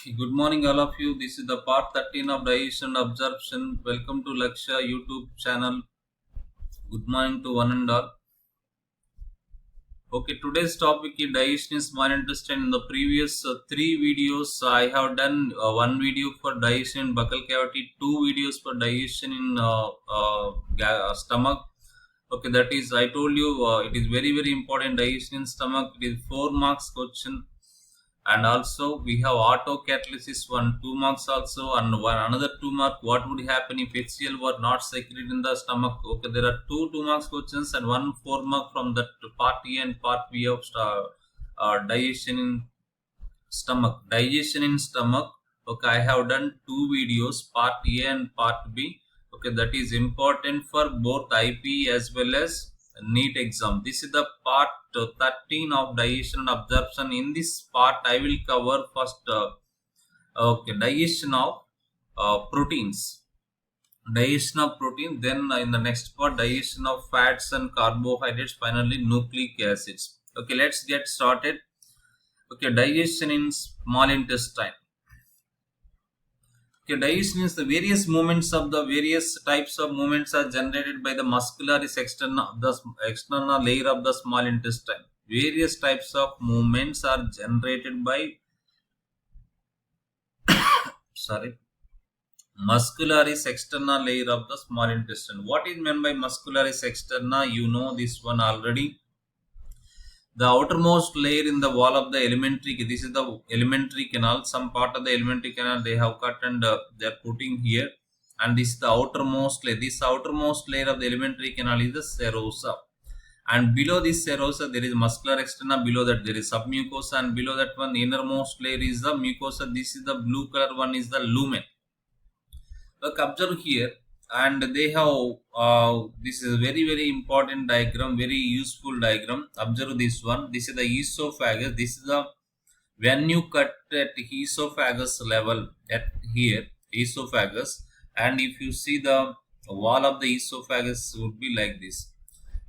Good morning, all of you. This is the part 13 of digestion absorption. Welcome to Laksha YouTube channel. Good morning to one and all. Okay, today's topic is digestion in small intestine. In the previous three videos, I have done one video for digestion in buccal cavity, two videos for digestion in stomach. Okay, that is, I told you it is very important digestion in stomach. It is 4 marks question, and also we have autocatalysis 1 2 marks also, and one another 2 mark. What would happen if HCl were not secreted in the stomach? Okay, there are two marks questions and one 4 mark from that part A and part B of digestion in stomach. Digestion in stomach. Okay, I have done two videos, part A and part B. Okay, that is important for both IP as well as NEET exam. This is the part 13 of digestion and absorption. In this part I will cover first okay, digestion of proteins. Digestion of protein, then in the next part digestion of fats and carbohydrates, finally nucleic acids. Okay, let's get started. Okay, digestion in small intestine. Okay, digestion is the various movements of the various types of movements are generated by the muscularis externa, the external layer of the small intestine. Various types of movements are generated by sorry, muscularis externa layer of the small intestine. What is meant by muscularis externa? You know this one already. The outermost layer in the wall of the alimentary, this is the alimentary canal. Some part of the alimentary canal they have cut and they are putting here, and this is the outermost layer. This outermost layer of the alimentary canal is the serosa, and below this serosa there is muscular externa. Below that there is submucosa, and below that one innermost layer is the mucosa. This is the blue color one is the lumen. Look, observe here, and they have this is a very important diagram, very useful diagram. Observe this one. This is the esophagus. This is the when you cut at esophagus level at here esophagus, and if you see the wall of the esophagus would be like this,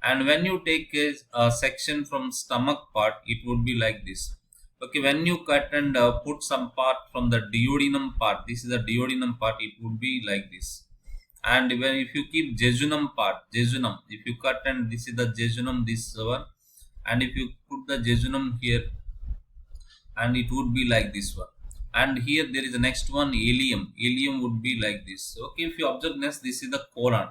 and when you take a section from stomach part it would be like this. Okay, when you cut and put some part from the duodenum part, this is the duodenum part, it would be like this. And when if you keep jejunum part, jejunum, if you cut and this is the jejunum, this one, and if you put the jejunum here, and it would be like this one. And here there is the next one, ileum. Ileum would be like this. Okay, if you observe next, this is the colon.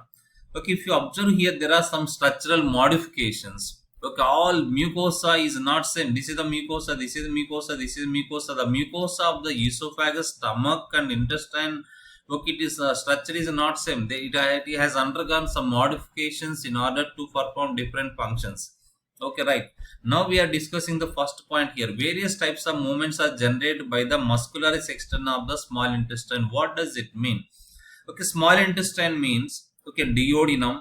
Okay, if you observe here, there are some structural modifications. Okay, all mucosa is not same. This is the mucosa, this is the mucosa, this is mucosa. The mucosa of the esophagus, stomach and intestine, okay, it is structure is not same. It has undergone some modifications in order to perform different functions. Okay, right. Now we are discussing the first point here. Various types of movements are generated by the muscularis externa of the small intestine. What does it mean? Okay, small intestine means, okay, duodenum,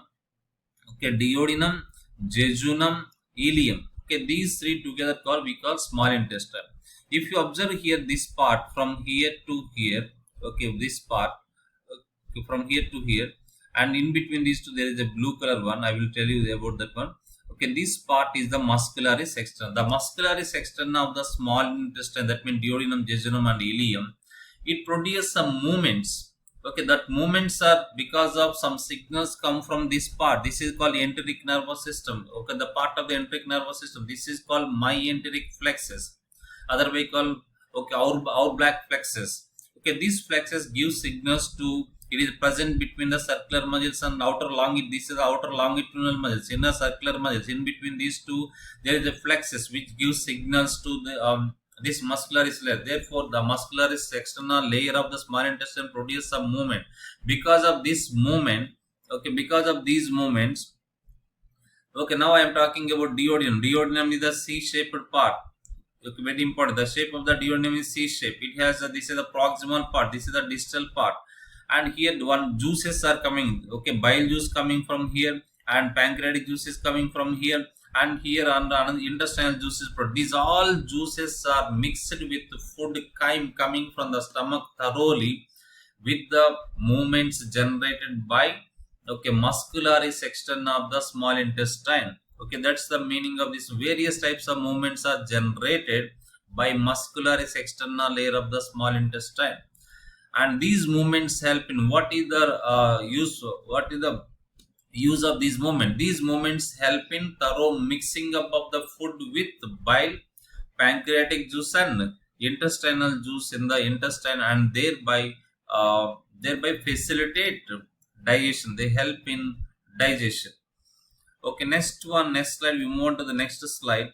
okay, duodenum, jejunum, ileum. Okay, these three together we call small intestine. If you observe here this part from here to here, okay, this part, okay, from here to here, and in between these two there is a blue color one. I will tell you about that one. Okay, this part is the muscularis externa. The muscularis externa of the small intestine, that means duodenum, jejunum and ileum, it produces some movements. Okay, that movements are because of some signals come from this part. This is called enteric nervous system. Okay, the part of the enteric nervous system. This is called myenteric plexus. Other way called, okay, our black plexus. Okay, these plexus give signals to, it is present between the circular muscles and outer longitudinal. This is the outer longitudinal muscles, inner circular muscles. In between these two, there is a plexus which gives signals to the this muscularis layer. Therefore, the muscularis external layer of the small intestine produces some movement. Because of this movement, okay, because of these movements, okay, now I am talking about duodenum. Duodenum is the C-shaped part. Okay, very important. The shape of the duodenum is C-shape. It has this is the proximal part. This is the distal part. And here one juices are coming. Okay, bile juice coming from here, and pancreatic juices coming from here, and here on the intestinal juices. These all juices are mixed with food chyme coming from the stomach thoroughly with the movements generated by, okay, muscularis externa of the small intestine. Okay, that's the meaning of this. Various types of movements are generated by muscularis externa layer of the small intestine. And these movements help in what is the use of these movements? These movements help in thorough mixing up of the food with bile, pancreatic juice and intestinal juice in the intestine, and thereby facilitate digestion. They help in digestion. Okay, next slide. We move on to the next slide.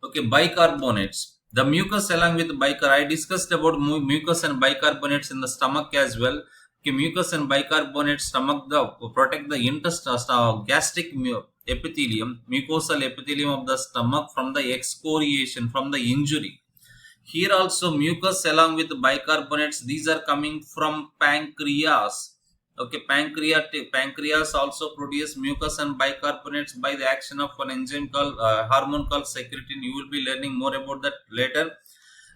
Okay, bicarbonates. The mucus along with I discussed about mucus and bicarbonates in the stomach as well. Okay, mucus and bicarbonate protect the gastric epithelium, mucosal epithelium of the stomach from the excoriation, from the injury. Here also mucus along with bicarbonates, these are coming from pancreas. Okay, pancreas also produce mucus and bicarbonates by the action of an enzyme called hormone called secretin. You will be learning more about that later.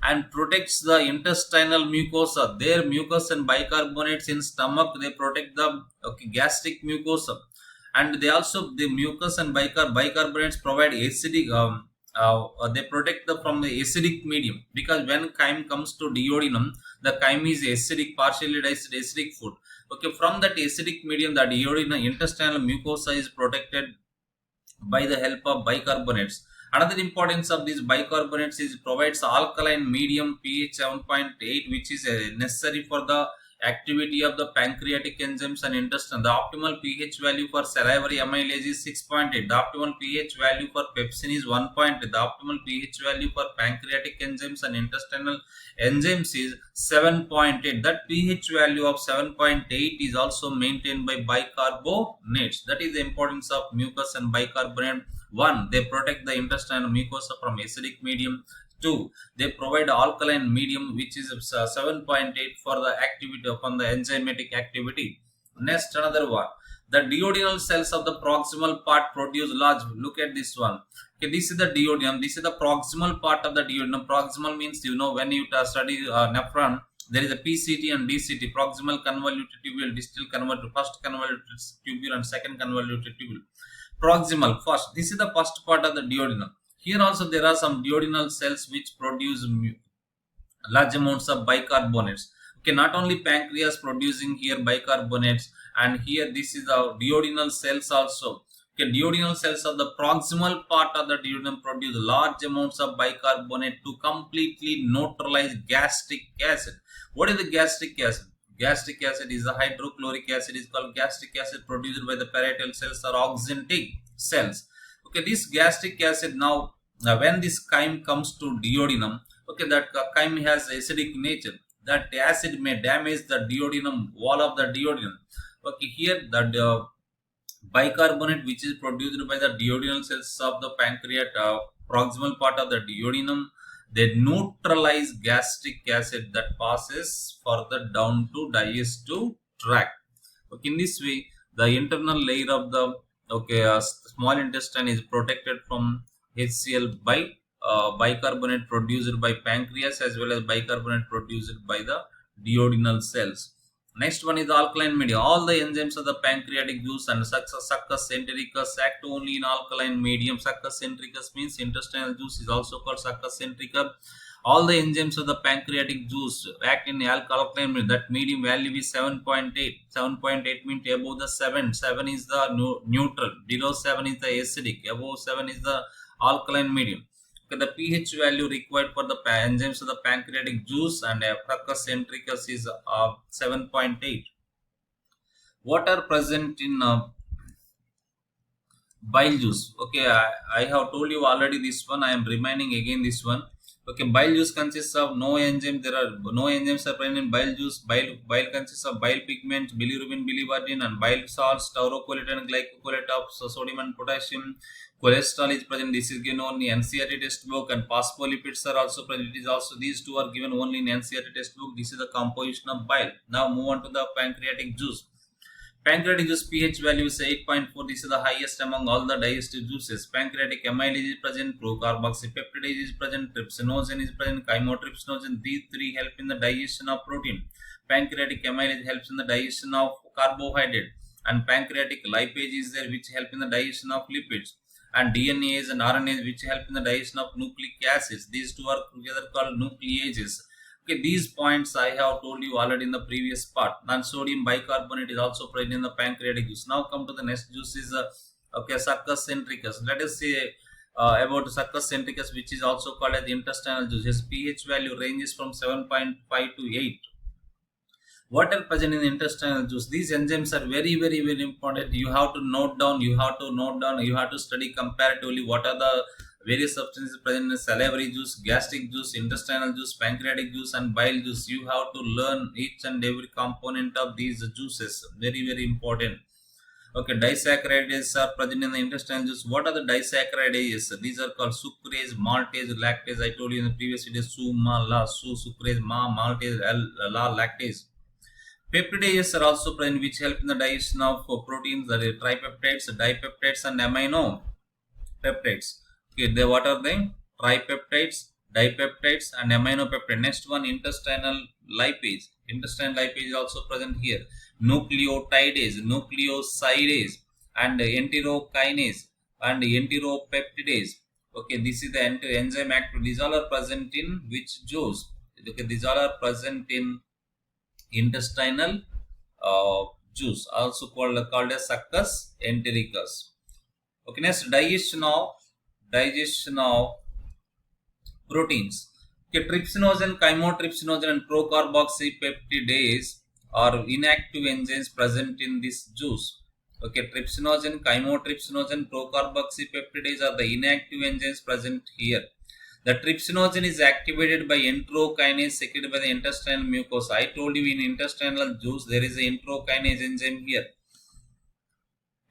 And protects the intestinal mucosa. Their mucus and bicarbonates in stomach, they protect the gastric mucosa. And they also, the mucus and bicarbonates provide acidic they protect from the acidic medium, because when chyme comes to duodenum, the chyme is acidic, partially acidic food. Okay, from that acidic medium, the duodenum intestinal mucosa is protected by the help of bicarbonates. Another importance of these bicarbonates is provides alkaline medium pH 7.8, which is necessary for the activity of the pancreatic enzymes and intestine. The optimal pH value for salivary amylase is 6.8. The optimal pH value for pepsin is 1.8. The optimal pH value for pancreatic enzymes and intestinal enzymes is 7.8. That pH value of 7.8 is also maintained by bicarbonates. That is the importance of mucus and bicarbonate. 1. They protect the intestinal mucosa from acidic medium. 2. They provide alkaline medium, which is 7.8 for the activity upon the enzymatic activity. Next, another one. The duodenal cells of the proximal part produce large. Look at this one. Okay, this is the duodenum. This is the proximal part of the duodenum. Proximal means, when you study nephron, there is a PCT and DCT, proximal convoluted tubule, distal convoluted, first convoluted tubule and second convoluted tubule. Proximal first. This is the first part of the duodenum. Here also there are some duodenal cells which produce large amounts of bicarbonates. Okay, not only pancreas producing here bicarbonates, and here this is the duodenal cells also. Okay, duodenal cells of the proximal part of the duodenum produce large amounts of bicarbonate to completely neutralize gastric acid. What is the gastric acid? Gastric acid is the hydrochloric acid, is called gastric acid, produced by the parietal cells or oxyntic cells. Okay, this gastric acid now, when this chyme comes to duodenum, okay, that chyme has acidic nature. That acid may damage the duodenum, wall of the duodenum. Okay, here the bicarbonate which is produced by the duodenal cells of the pancreas, proximal part of the duodenum, they neutralize gastric acid that passes further down to digestive tract. Okay, in this way, the internal layer of the small intestine is protected from HCl by bicarbonate produced by pancreas, as well as bicarbonate produced by the duodenal cells. Next one is the alkaline medium. All the enzymes of the pancreatic juice and succus centricus act only in alkaline medium. Succus centricus means intestinal juice is also called succus centricus. All the enzymes of the pancreatic juice act in alkaline medium. That medium value is 7.8. 7.8 means above the 7. 7 is the neutral. Below 7 is the acidic. Above 7 is the alkaline medium. Okay, the pH value required for the enzymes of the pancreatic juice and succus centricus is 7.8. What are present in bile juice? Okay, I have told you already this one. I am reminding again this one. Okay, bile juice consists of no enzyme. There are no enzymes are present in bile juice. Bile consists of bile pigment, bilirubin, biliverdin, and bile salts, taurocolate and glycocolate of sodium and potassium. Cholesterol is present. This is given only in NCERT textbook, and phospholipids are also present. It is also, these two are given only in NCERT textbook. This is the composition of bile. Now move on to the pancreatic juice. Pancreatic juice pH value is 8.4. This is the highest among all the digestive juices. Pancreatic amylase is present, procarboxypeptidase is present, trypsinogen is present, chymotrypsinogen. These three help in the digestion of protein. Pancreatic amylase helps in the digestion of carbohydrate, and pancreatic lipase is there, which help in the digestion of lipids. and DNAs and RNAs which help in the digestion of nucleic acids. These two are together called nucleases. Okay, these points I have told you already in the previous part. Non-sodium bicarbonate is also present in the pancreatic juice. Now come to the next juice is okay, Succus centricus. Let us see about Succus centricus, which is also called as the intestinal juice. Its pH value ranges from 7.5 to 8. What are present in the intestinal juice? These enzymes are very, very, very important. You have to note down, you have to study comparatively what are the various substances present in salivary juice, gastric juice, intestinal juice, pancreatic juice, and bile juice. You have to learn each and every component of these juices. Very, very important. Okay, disaccharides are present in the intestinal juice. What are the disaccharides? These are called sucrase, maltase, lactase. I told you in the previous video, su, ma, la, su, sucrase, ma, maltase, la, lactase. Peptidases are also present which help in the digestion of proteins, that is tripeptides, dipeptides, and amino peptides. Okay, what are they? Tripeptides, dipeptides, and aminopeptide. Next one, intestinal lipase. Intestinal lipase is also present here. Nucleotidase, nucleosidase, and enterokinase and enteropeptidase. Okay, this is the enzyme active. These all are present in which juice? Okay, these all are present in intestinal juice, also called as Succus entericus. Okay, next, digestion of proteins. Okay, trypsinogen, chymotrypsinogen, and procarboxypeptidase are inactive enzymes present in this juice. Okay, trypsinogen, chymotrypsinogen, procarboxypeptidase are the inactive enzymes present here. The trypsinogen is activated by enterokinase secreted by the intestinal mucosa. I told you in intestinal juice there is an enterokinase enzyme here.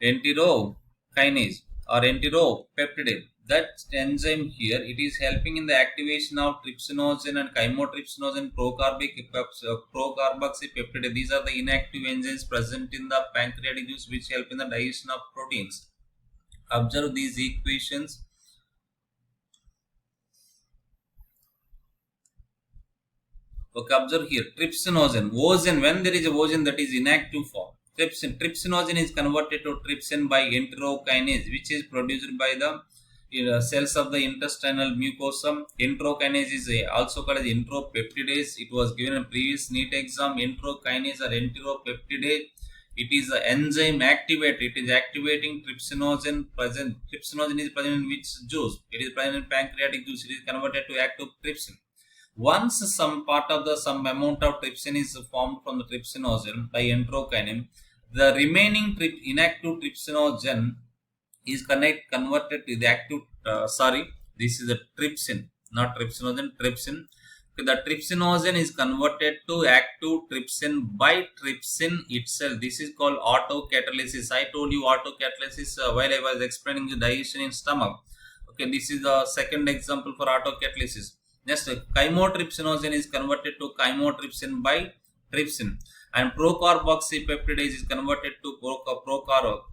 Enterokinase or enteropeptidase. That enzyme here, it is helping in the activation of trypsinogen and chymotrypsinogen, procarboxypeptidase. These are the inactive enzymes present in the pancreatic juice which help in the digestion of proteins. Observe these equations. Okay, observe here, trypsinogen, ozone, when there is a ozone, that is inactive form. Trypsinogen is converted to trypsin by enterokinase, which is produced by the cells of the intestinal mucosa. Enterokinase is also called as enteropeptidase. It was given in previous NEET exam. Enterokinase or enteropeptidase. It is an enzyme activator. It is activating trypsinogen present. Trypsinogen is present in which juice? It is present in pancreatic juice. It is converted to active trypsin. Once some amount of trypsin is formed from the trypsinogen by enterokinase, the remaining inactive trypsinogen is converted to the active. This is a trypsin, not trypsinogen. Trypsin. Okay, the trypsinogen is converted to active trypsin by trypsin itself. This is called autocatalysis. I told you autocatalysis while I was explaining the digestion in stomach. Okay, this is the second example for autocatalysis. Next, chymotrypsinogen is converted to chymotrypsin by trypsin, and procarboxypeptidase is converted to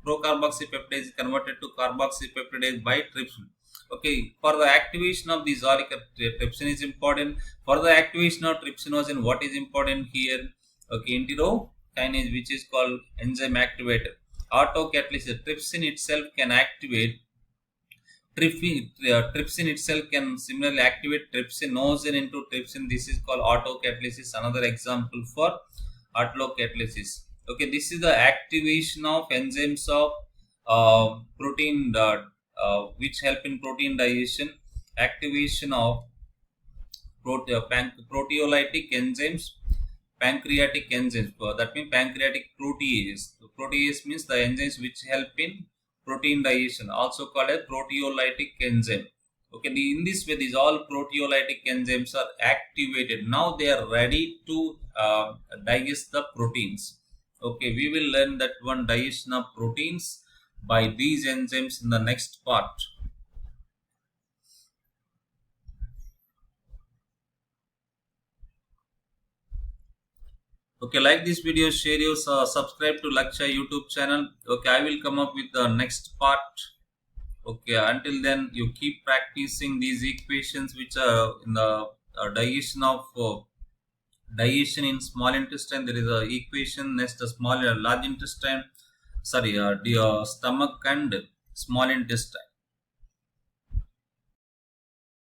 procarboxypeptidase is converted to carboxypeptidase by trypsin. Okay, for the activation of this trypsin is important. For the activation of trypsinogen, what is important here? Okay, enterokinase, which is called enzyme activator. Autocatalysis, trypsin itself can activate. Trypsin itself can similarly activate trypsinogen into trypsin. This is called autocatalysis. Another example for autocatalysis. Okay, this is the activation of enzymes of protein which help in protein digestion. Activation of proteolytic enzymes, pancreatic enzymes. That means pancreatic proteases. Protease means the enzymes which help in protein digestion, also called a proteolytic enzyme. Okay, in this way, these all proteolytic enzymes are activated. Now they are ready to digest the proteins. Okay, we will learn that one digestion of proteins by these enzymes in the next part. Okay, like this video, share your subscribe to Laksha YouTube channel. Okay, I will come up with the next part. Okay, until then, you keep practicing these equations which are in the digestion of digestion in small intestine. There is a equation next large intestine. The stomach and small intestine.